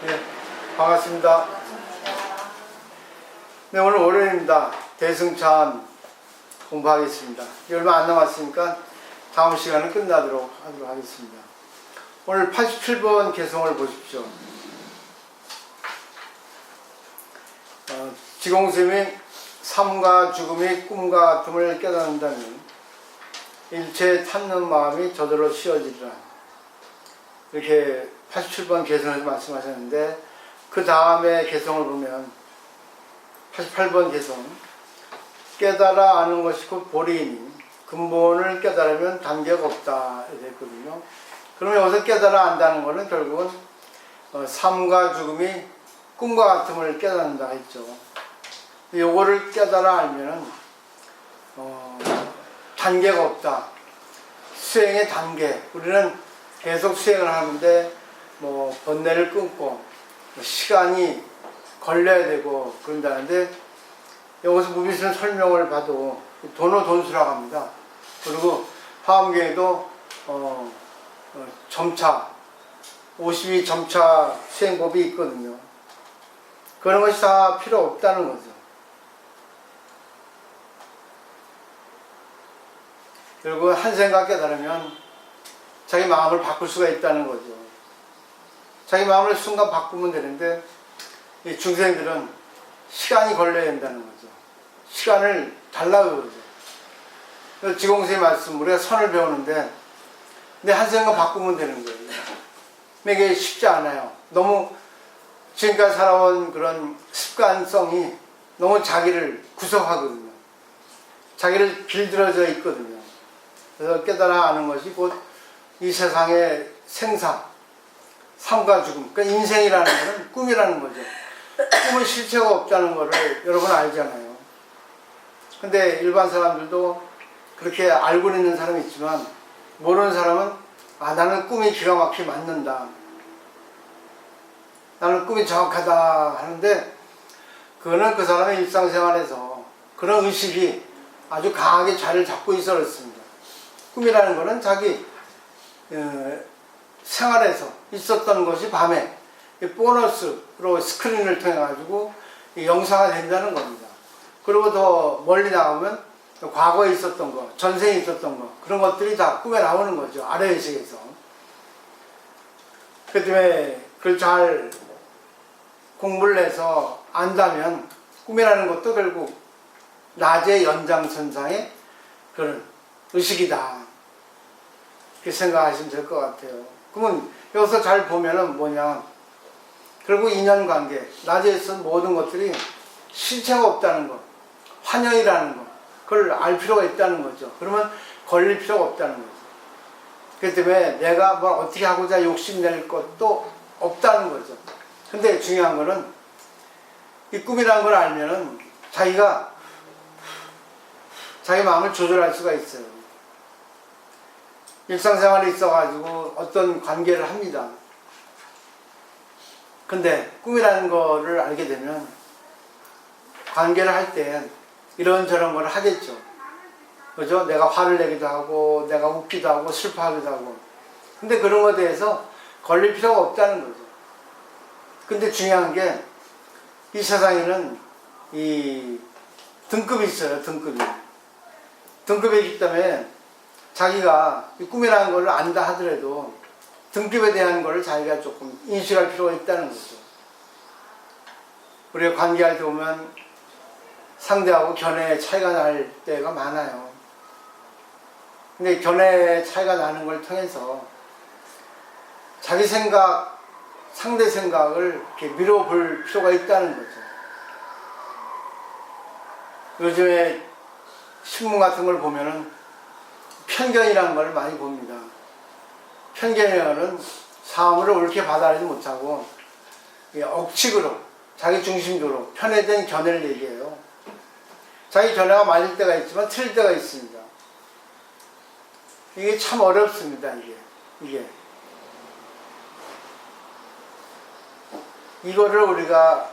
네, 반갑습니다. 네, 오늘 월요일입니다. 대승찬 공부하겠습니다. 얼마 안 남았으니까 다음 시간은 끝나도록 하도록 하겠습니다. 오늘 87번 개성을 보십시오. 지공쌤이 삶과 죽음이 꿈과 같음을 깨닫는다면 일체에 탔는 마음이 저절로 쉬어지리라. 이렇게 87번 개성에서 말씀하셨는데, 그 다음에 개성을 보면 88번 개성, 깨달아 아는 것이 곧 보리이니 근본을 깨달으면 단계가 없다 이렇게 했거든요. 그러면 여기서 깨달아 안다는 것은 결국은 삶과 죽음이 꿈과 같음을 깨닫는다 했죠. 요거를 깨달아 알면은 단계가 없다. 수행의 단계. 우리는 계속 수행을 하는데 뭐 번뇌를 끊고 시간이 걸려야 되고 그런다는데, 여기서 무비슨 설명을 봐도 돈수라고 합니다. 그리고 화엄경에도 점차 52점차 수행법이 있거든요. 그런 것이 다 필요 없다는 거죠. 그리고 한 생각 깨달으면 자기 마음을 바꿀 수가 있다는 거죠. 자기 마음을 순간 바꾸면 되는데, 이 중생들은 시간이 걸려야 된다는 거죠. 시간을 달라고 그러죠. 지공수의 말씀, 우리가 선을 배우는데 내 한 생각 바꾸면 되는 거예요. 이게 쉽지 않아요. 너무 지금까지 살아온 그런 습관성이 너무 자기를 구속하거든요. 자기를 길들여져 있거든요. 그래서 깨달아 아는 것이 곧 이 세상의 생사, 삶과 죽음, 그러니까 인생이라는 것은 꿈이라는 거죠. 꿈은 실체가 없다는 것을 여러분 알잖아요. 근데 일반 사람들도 그렇게 알고 있는 사람이 있지만, 모르는 사람은 나는 꿈이 기가 막히게 맞는다, 나는 꿈이 정확하다 하는데, 그거는 그 사람의 일상생활에서 그런 의식이 아주 강하게 자리를 잡고 있어 그렇습니다. 꿈이라는 것은 자기 생활에서 있었던 것이 밤에 보너스로 스크린을 통해 가지고 영상화 된다는 겁니다. 그리고 더 멀리 나가면 과거에 있었던 거, 전생에 있었던 거, 그런 것들이 다 꿈에 나오는 거죠. 아래의식에서. 그 때문에 그걸 잘 공부를 해서 안다면 꿈이라는 것도 결국 낮의 연장선상의 그런 의식이다, 그렇게 생각하시면 될 것 같아요. 그러면 여기서 잘 보면은 뭐냐, 결국 인연관계, 낮에 있는 모든 것들이 실체가 없다는 것, 환영이라는 것, 그걸 알 필요가 있다는 거죠. 그러면 걸릴 필요가 없다는 거죠. 그렇기 때문에 내가 뭘 어떻게 하고자 욕심낼 것도 없다는 거죠. 근데 중요한 거는 이 꿈이라는 걸 알면은 자기가 자기 마음을 조절할 수가 있어요. 일상생활에 있어가지고 어떤 관계를 합니다. 근데 꿈이라는 거를 알게 되면 관계를 할 때 이런저런 걸 하겠죠. 그죠? 내가 화를 내기도 하고, 내가 웃기도 하고, 슬퍼하기도 하고. 근데 그런 것에 대해서 걸릴 필요가 없다는 거죠. 근데 중요한 게, 이 세상에는 이 등급이 있어요, 등급이. 등급이 있기 때문에 자기가 이 꿈이라는 걸 안다 하더라도 등급에 대한 걸 자기가 조금 인식할 필요가 있다는 거죠. 우리가 관계할 때 보면 상대하고 견해의 차이가 날 때가 많아요. 근데 견해의 차이가 나는 걸 통해서 자기 생각, 상대 생각을 이렇게 밀어볼 필요가 있다는 거죠. 요즘에 신문 같은 걸 보면은 편견이라는 걸 많이 봅니다. 편견이라는 사물을 옳게 받아들이지 못하고 억측으로, 자기 중심적으로 편애된 견해를 얘기해요. 자기 견해가 맞을 때가 있지만 틀릴 때가 있습니다. 이게 참 어렵습니다. 이거를 우리가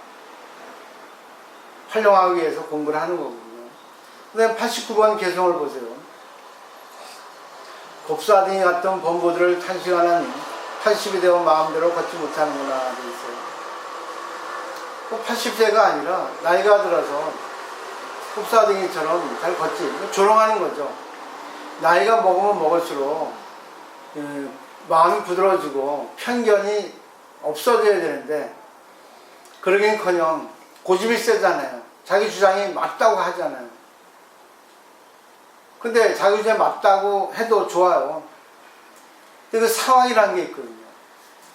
활용하기 위해서 공부를 하는 거거든요. 그 다음에 89번 개성을 보세요. 곱사등이 같은 범보들을 탄식하는 80이 되어 마음대로 걷지 못하는구나 되어 있어요. 꼭 80세가 아니라 나이가 들어서 흡사등이처럼 잘 걷지. 조롱하는 거죠. 나이가 먹으면 먹을수록 마음이 부드러워지고 편견이 없어져야 되는데 그러긴커녕 고집이 세잖아요. 자기 주장이 맞다고 하잖아요. 근데 자기 주장이 맞다고 해도 좋아요. 근데 그 상황이라는 게 있거든요.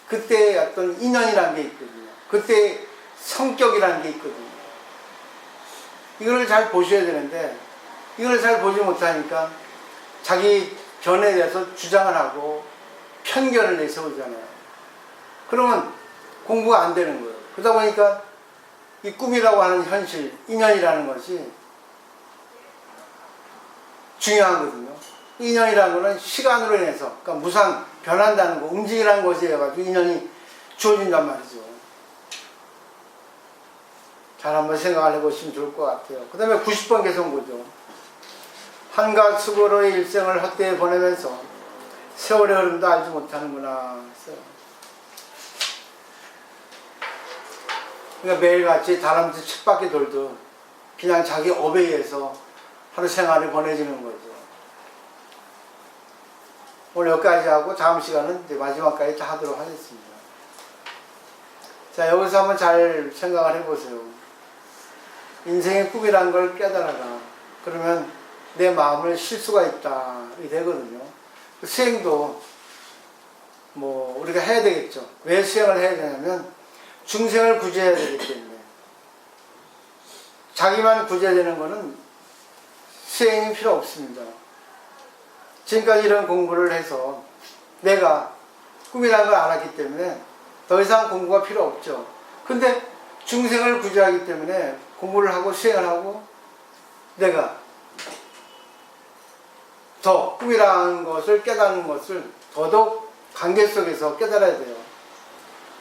그때의 어떤 인연이라는 게 있거든요. 그때의 성격이라는 게 있거든요. 이걸 잘 보셔야 되는데 이걸 잘 보지 못하니까 자기 견해에 대해서 주장을 하고 편견을 내세우잖아요. 그러면 공부가 안 되는 거예요. 그러다 보니까 이 꿈이라고 하는 현실, 인연이라는 것이 중요하거든요. 인연이라는 것은 시간으로 인해서, 그러니까 무상, 변한다는 거, 움직이라는 것에 의해 가지고 인연이 주어진단 말이죠. 잘 한번 생각을 해보시면 좋을 것 같아요. 그 다음에 90번 개성구죠. 한갓 수고로의 일생을 헛되이 보내면서 세월의 흐름도 알지 못하는구나 했어요. 그러니까 매일같이 다람쥐 쳇바퀴 돌듯 그냥 자기 업에 의해서 하루 생활이 보내지는 거죠. 오늘 여기까지 하고 다음 시간은 이제 마지막까지 다 하도록 하겠습니다. 자, 여기서 한번 잘 생각을 해보세요. 인생의 꿈이라는 걸 깨달아라. 그러면 내 마음을 쉴 수가 있다. 이 되거든요. 수행도 뭐 우리가 해야 되겠죠. 왜 수행을 해야 되냐면 중생을 구제해야 되기 때문에. 자기만 구제되는 거는 수행이 필요 없습니다. 지금까지 이런 공부를 해서 내가 꿈이라는 걸 알았기 때문에 더 이상 공부가 필요 없죠. 근데 중생을 구제하기 때문에 공부를 하고 수행을 하고 내가 더 꿈이라는 것을 깨닫는 것을 더더욱 관계 속에서 깨달아야 돼요.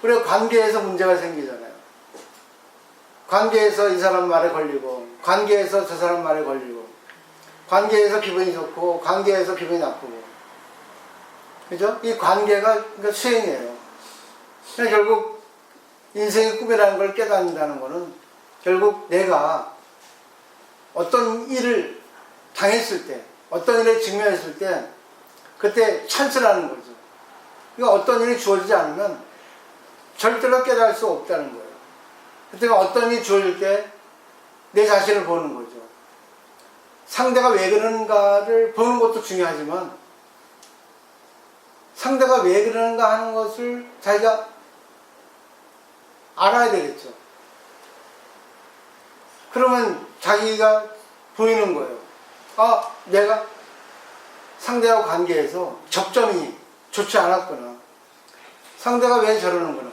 그리고 관계에서 문제가 생기잖아요. 관계에서 이 사람 말에 걸리고 관계에서 저 사람 말에 걸리고 관계에서 기분이 좋고 관계에서 기분이 나쁘고, 그죠? 이 관계가 그러니까 수행이에요. 그러니까 결국 인생의 꿈이라는 걸 깨닫는다는 것은 결국 내가 어떤 일을 당했을 때, 어떤 일에 직면했을 때 그때 찬스라는 거죠. 그러니까 어떤 일이 주어지지 않으면 절대로 깨달을 수 없다는 거예요. 그때 어떤 일이 주어질 때 내 자신을 보는 거죠. 상대가 왜 그러는가를 보는 것도 중요하지만 상대가 왜 그러는가 하는 것을 자기가 알아야 되겠죠. 그러면 자기가 보이는 거예요. 아, 내가 상대하고 관계에서 접점이 좋지 않았구나. 상대가 왜 저러는구나.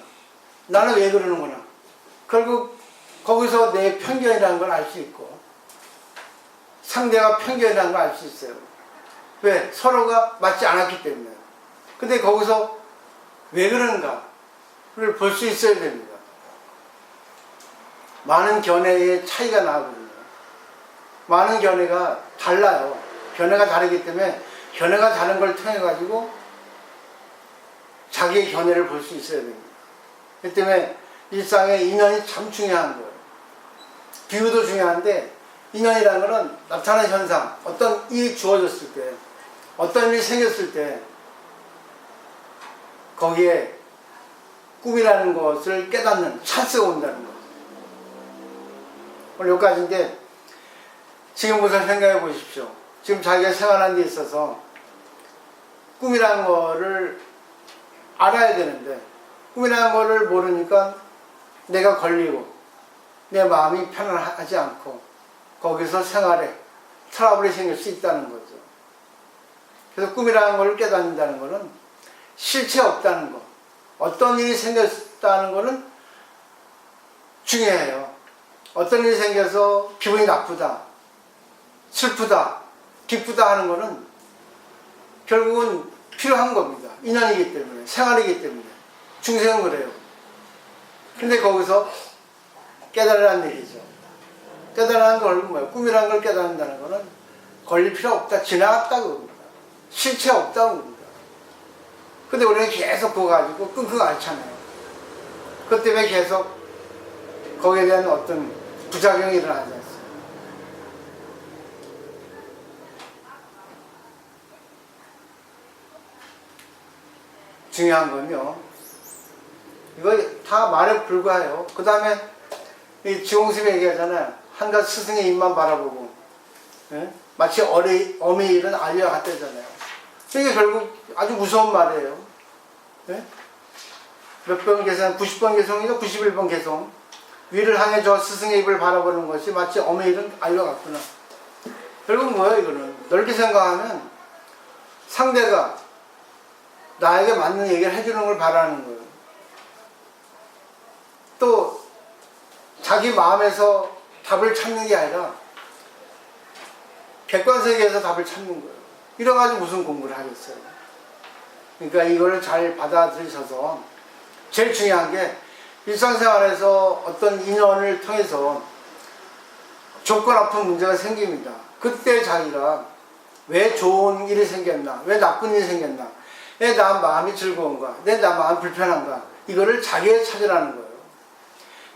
나는 왜 그러는구나. 결국 거기서 내 편견이라는 걸 알 수 있고 상대가 편견이라는 걸 알 수 있어요. 왜? 서로가 맞지 않았기 때문에. 근데 거기서 왜 그러는가를 볼 수 있어야 됩니다. 많은 견해의 차이가 나거든요. 많은 견해가 달라요. 견해가 다르기 때문에 견해가 다른 걸 통해 가지고 자기의 견해를 볼 수 있어야 됩니다. 그렇기 때문에 일상의 인연이 참 중요한 거예요. 비유도 중요한데 인연이라는 것은 나타나는 현상, 어떤 일이 주어졌을 때, 어떤 일이 생겼을 때 거기에 꿈이라는 것을 깨닫는 찬스가 온다는 거죠. 오늘 여기까지인데 지금부터 생각해 보십시오. 지금 자기가 생활하는 데 있어서 꿈이라는 거를 알아야 되는데 꿈이라는 거를 모르니까 내가 걸리고 내 마음이 편안하지 않고 거기서 생활에 트러블이 생길 수 있다는 거죠. 그래서 꿈이라는 걸 깨닫는다는 것은 실체 없다는 것, 어떤 일이 생겼다는 것은 중요해요. 어떤 일이 생겨서 기분이 나쁘다, 슬프다, 기쁘다 하는 것은 결국은 필요한 겁니다. 인연이기 때문에, 생활이기 때문에. 중생은 그래요. 근데 거기서 깨달으라는 얘기죠. 깨달으라는 건 뭐예요? 꿈이라는 걸 깨닫는다는 것은 걸릴 필요 없다, 지나갔다고 합니다. 실체 없다고 합니다. 근데 우리는 계속 그거 가지고 끙끙 앓잖아요. 그것 때문에 계속 거기에 대한 어떤 부작용이 일어나지 않습니다. 중요한 건요, 이거 다 말에 불과해요. 그 다음에 이 지홍수이 얘기하잖아요. 한 가지 스승의 입만 바라보고, 예? 마치 어미 일은 알려 같다잖아요. 이게 결국 아주 무서운 말이에요. 예? 몇 번 개성, 90번 개성이죠? 91번 개성. 위를 향해 저 스승의 입을 바라보는 것이 마치 어미 일은 알려 같구나. 결국 뭐예요, 이거는? 넓게 생각하면 상대가 나에게 맞는 얘기를 해주는 걸 바라는 거예요. 또 자기 마음에서 답을 찾는 게 아니라 객관세계에서 답을 찾는 거예요. 이래가지고 무슨 공부를 하겠어요. 그러니까 이거를 잘 받아들이셔서 제일 중요한 게 일상생활에서 어떤 인연을 통해서 조건 아픈 문제가 생깁니다. 그때 자기가 왜 좋은 일이 생겼나, 왜 나쁜 일이 생겼나, 왜 나 마음이 즐거운가, 왜 나 마음이 불편한가, 이거를 자기의 찾으라는 거예요.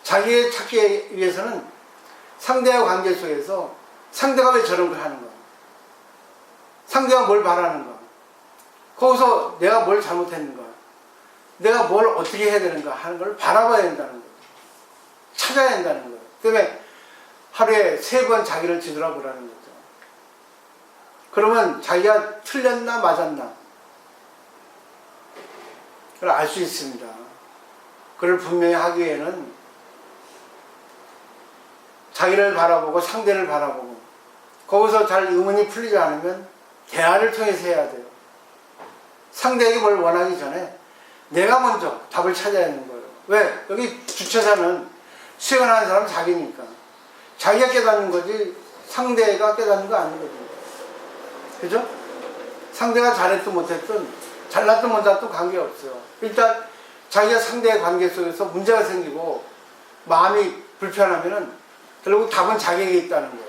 자기의 찾기 위해서는 상대와 관계 속에서 상대가 왜 저런 걸 하는가, 상대가 뭘 바라는가, 거기서 내가 뭘 잘못했는가, 내가 뭘 어떻게 해야 되는가 하는 걸 바라봐야 된다는 거예요. 찾아야 된다는 거예요. 그 때문에 하루에 3번 자기를 뒤돌아보라는 거죠. 그러면 자기가 틀렸나 맞았나 그걸 알 수 있습니다. 그걸 분명히 하기 위해는 자기를 바라보고 상대를 바라보고 거기서 잘 의문이 풀리지 않으면 대화를 통해서 해야 돼요. 상대에게 뭘 원하기 전에 내가 먼저 답을 찾아야 하는 거예요. 왜? 여기 주체자는 수행하는 사람은 자기니까. 자기가 깨닫는 거지 상대가 깨닫는 거 아니거든요. 그죠? 상대가 잘했든 못했든 잘났든 못났든 관계없어요. 일단 자기가 상대의 관계 속에서 문제가 생기고 마음이 불편하면은 결국 답은 자기에게 있다는 거예요.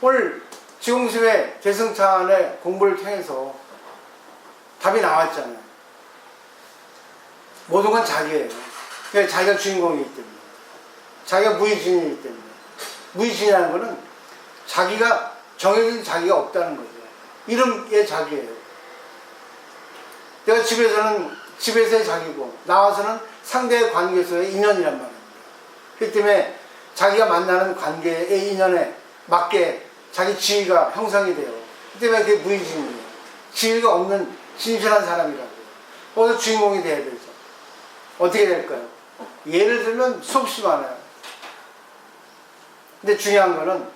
오늘 지공심의 대승찬의 공부를 통해서 답이 나왔잖아요. 모든 건 자기예요. 그러니까 자기가 주인공이기 때문에. 자기가 무의진이기 때문에. 무의진이라는 거는 자기가 정해진 자기가 없다는 거죠. 이름의 자기예요. 내가 집에서의 자기고 나와서는 상대의 관계 속의 인연이란 말입니다. 그렇기 때문에 자기가 만나는 관계의 인연에 맞게 자기 지위가 형성이 돼요. 그렇기 때문에 그게 무의진이에요. 지위가 없는 진실한 사람이라고요. 거기서 주인공이 돼야 되죠. 어떻게 될까요? 예를 들면 수없이 많아요. 근데 중요한 거는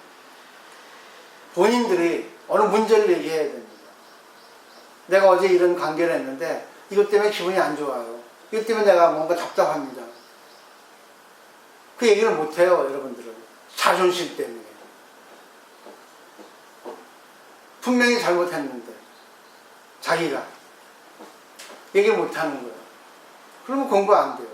본인들이 어느 문제를 얘기해야 됩니다. 내가 어제 이런 관계를 했는데 이것 때문에 기분이 안 좋아요. 이것 때문에 내가 뭔가 답답합니다. 그 얘기를 못해요, 여러분들은. 자존심 때문에. 분명히 잘못했는데 자기가 얘기를 못하는 거예요. 그러면 공부 안 돼요.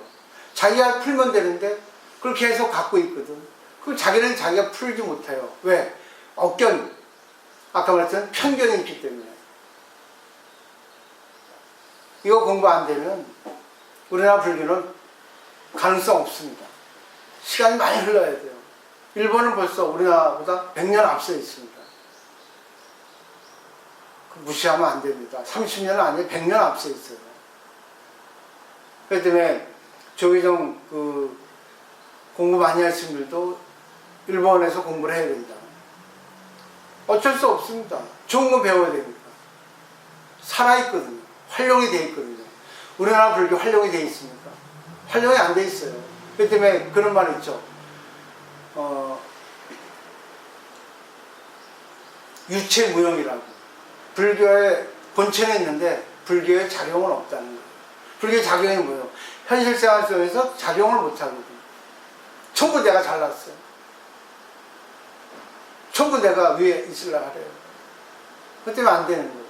자기가 풀면 되는데 그걸 계속 갖고 있거든. 그걸 자기는 자기가 풀지 못해요. 왜? 억견, 아까 말했던 편견이 있기 때문에. 이거 공부 안 되면 우리나라 불교는 가능성 없습니다. 시간이 많이 흘러야 돼요. 일본은 벌써 우리나라보다 100년 앞서 있습니다. 무시하면 안 됩니다. 30년은 아니에요. 100년 앞서 있어요. 그렇기 때문에 조계종 공부 많이 하신 분들도 일본에서 공부를 해야 된다. 어쩔 수 없습니다. 좋은 거 배워야 됩니다. 살아있거든요. 활용이 되어 있거든요. 우리나라 불교 활용이 되어 있습니까? 활용이 안 되어 있어요. 그렇기 때문에 그런 말 있죠. 유체무용이라고. 불교의 본체는 있는데 불교의 작용은 없다는 거예요. 불교의 작용이 뭐예요? 현실 생활 속에서 작용을 못하거든요. 전부 내가 잘났어요. 전부 내가 위에 있으려고 하래요. 그것 때문에 안 되는 거예요.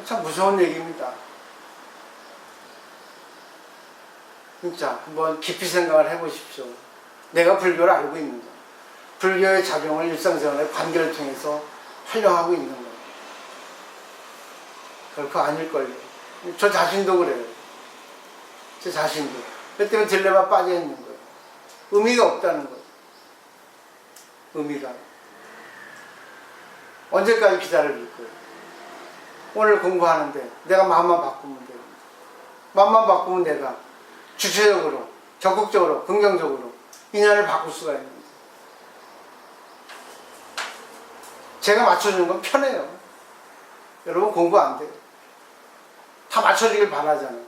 참 무서운 얘기입니다. 진짜 한번 깊이 생각을 해보십시오. 내가 불교를 알고 있는 거. 불교의 작용을 일상생활의 관계를 통해서 활용하고 있는 거. 결코 아닐걸요. 저 자신도 그래요. 제 자신도. 그렇기 때문에 딜레마 빠져 있는 거예요. 의미가 없다는 거죠. 의미가. 언제까지 기다릴 거예요? 오늘 공부하는데 내가 마음만 바꾸면 돼요. 마음만 바꾸면 내가 주체적으로, 적극적으로, 긍정적으로 인연을 바꿀 수가 있는 거예요. 제가 맞춰주는 건 편해요. 여러분 공부 안 돼요. 다 맞춰주길 바라잖아요.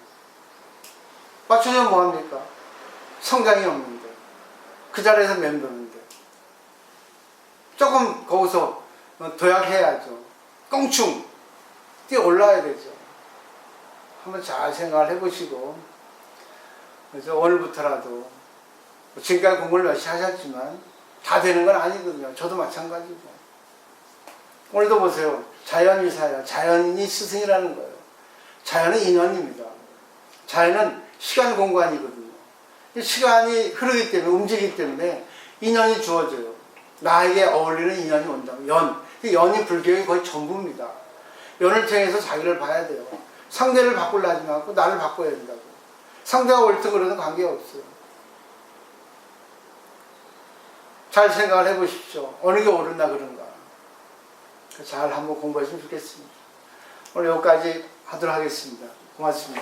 맞춰주면 뭐합니까? 성장이 없는데, 그 자리에서 맴도는데, 조금 거기서 도약해야죠. 껑충 뛰어 올라야 되죠. 한번 잘 생각을 해보시고, 그래서 오늘부터라도 지금까지 공부를 열심히 하셨지만 다 되는 건 아니거든요. 저도 마찬가지고. 오늘도 보세요. 자연이사야. 자연이 스승이라는 거예요. 자연은 인연입니다. 자연은 시간 공간이거든요. 시간이 흐르기 때문에, 움직이기 때문에 인연이 주어져요. 나에게 어울리는 인연이 온다고. 연이 불교의 거의 전부입니다. 연을 통해서 자기를 봐야 돼요. 상대를 바꾸려 하지 말고 나를 바꿔야 된다고. 상대가 옳든 그러든 관계없어요. 잘 생각을 해보십시오. 어느 게 옳으나 그런가. 잘 한번 공부했으면 좋겠습니다. 오늘 여기까지 하도록 하겠습니다. 고맙습니다.